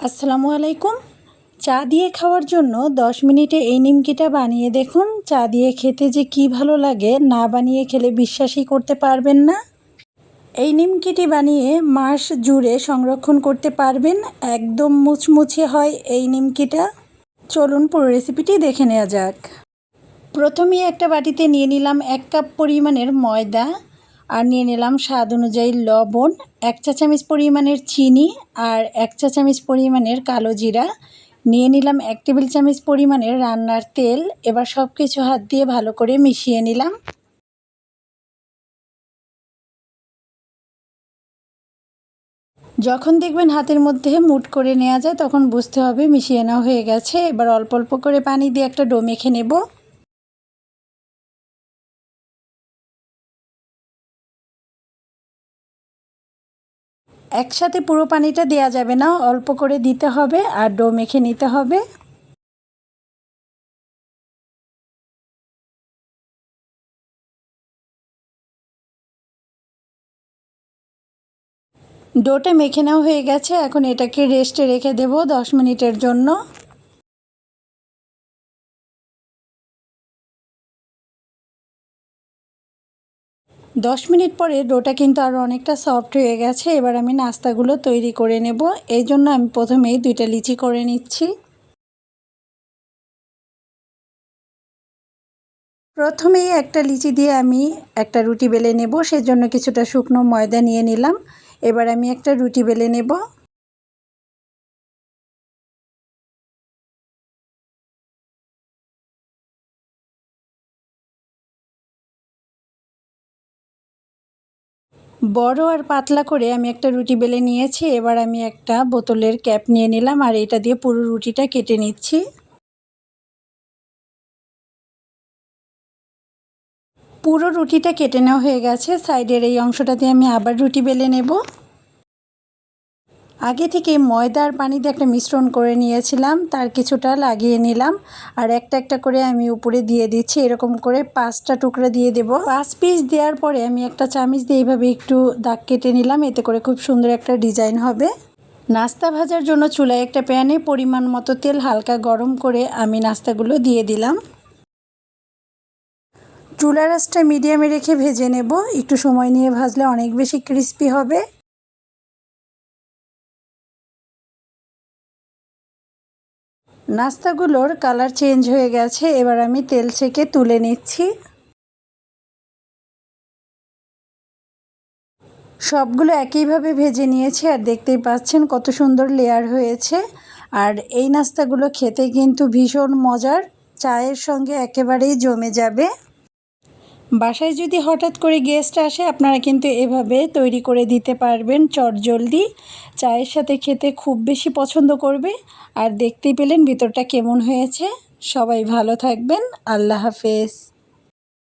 আসসালামু আলাইকুম। চা দিয়ে খাওয়ার জন্য 10 মিনিটে এই নিমকিটা বানিয়ে দেখুন। চা দিয়ে খেতে যে কি ভালো লাগে, না বানিয়ে খেলে বিশ্বাসই করতে পারবেন না। এই নিমকিটি বানিয়ে মাস জুড়ে সংরক্ষণ করতে পারবেন। একদম মুচমুচে হয় এই নিমকিটা। চলুন পুরো রেসিপিটি দেখে নেওয়া যাক। প্রথমেই একটা বাটিতে নিয়ে নিলাম 1 কাপ পরিমাণের ময়দা, আর নিয়ে নিলাম স্বাদ অনুযায়ী লবণ, 1 চা চামচ পরিমাণের চিনি, আর 1 চা চামচ পরিমাণের কালো জিরা। নিয়ে নিলাম 1 টেবিল চামচ পরিমাণের রান্নার তেল। এবার সব কিছু হাত দিয়ে ভালো করে মিশিয়ে নিলাম। যখন দেখবেন হাতের মধ্যে মুঠ করে নেওয়া যায়, তখন বুঝতে হবে মিশিয়ে নেওয়া হয়ে গেছে। এবার অল্প অল্প করে পানি দিয়ে একটা ডো মেখে নেব। একসাথে পুরো পানিটা দেওয়া যাবে না, অল্প করে দিতে হবে আর ডো মেখে নিতে হবে। ডোটা মেখে নেওয়া হয়ে গেছে। এখন এটাকে রেস্টে রেখে দেব 10 মিনিটের জন্য। 10 মিনিট পরে ডোটা কিন্তু আরও অনেকটা সফট হয়ে গেছে। এবার আমি নাস্তাগুলো তৈরি করে নেব। এই জন্য আমি প্রথমেই 2টা লিচি করে নিচ্ছি। প্রথমেই একটা লিচি দিয়ে আমি একটা রুটি বেলে নেব। সেজন্য কিছুটা শুকনো ময়দা নিয়ে নিলাম। এবার আমি একটা রুটি বেলে নেব। বড় আর পাতলা করে আমি একটা রুটি বেলে নিয়েছি। এবার আমি একটা বোতলের ক্যাপ নিয়ে নিলাম আর এটা দিয়ে পুরো রুটিটা কেটে নিচ্ছি। পুরো রুটিটা কেটে নেওয়া হয়ে গেছে। সাইডের এই অংশটা দিয়ে আমি আবার রুটি বেলে নেব। আগে থেকে ময়দা আর পানি দিয়ে একটা মিশ্রণ করে নিয়েছিলাম, তার কিছুটা লাগিয়ে নিলাম আর একটা একটা করে আমি উপরে দিয়ে দিচ্ছি। এরকম করে 5টা টুকরা দিয়ে দেব। 5 পিস দেওয়ার পরে আমি একটা চামচ দিয়ে এইভাবে একটু দাগ কেটে নিলাম। এতে করে খুব সুন্দর একটা ডিজাইন হবে। নাস্তা ভাজার জন্য চুলায় একটা প্যানে পরিমাণ মতো তেল হালকা গরম করে আমি নাস্তাগুলো দিয়ে দিলাম। চুলার আঁচটা মিডিয়ামে রেখে ভেজে নেব। একটু সময় নিয়ে ভাজলে অনেক বেশি ক্রিস্পি হবে। নাস্তাগুলোর কালার চেঞ্জ হয়ে গেছে। এবার আমি তেল ছেঁকে তুলে নিচ্ছি। সবগুলো একইভাবে ভেজে নিয়েছি আর দেখতেই পাচ্ছেন কত সুন্দর লেয়ার হয়েছে। আর এই নাস্তাগুলো খেতে কিন্তু ভীষণ মজার, চায়ের সঙ্গে একেবারেই জমে যাবে। বাসায় যদি হঠাৎ করে গেস্ট আসে, আপনারা কিন্তু এভাবে তৈরি করে দিতে পারবেন চটজলদি। চায়ের সাথে খেতে খুব বেশি পছন্দ করবে। আর দেখতেই পেলেন ভিতরটা কেমন হয়েছে। সবাই ভালো থাকবেন। আল্লাহ হাফেজ।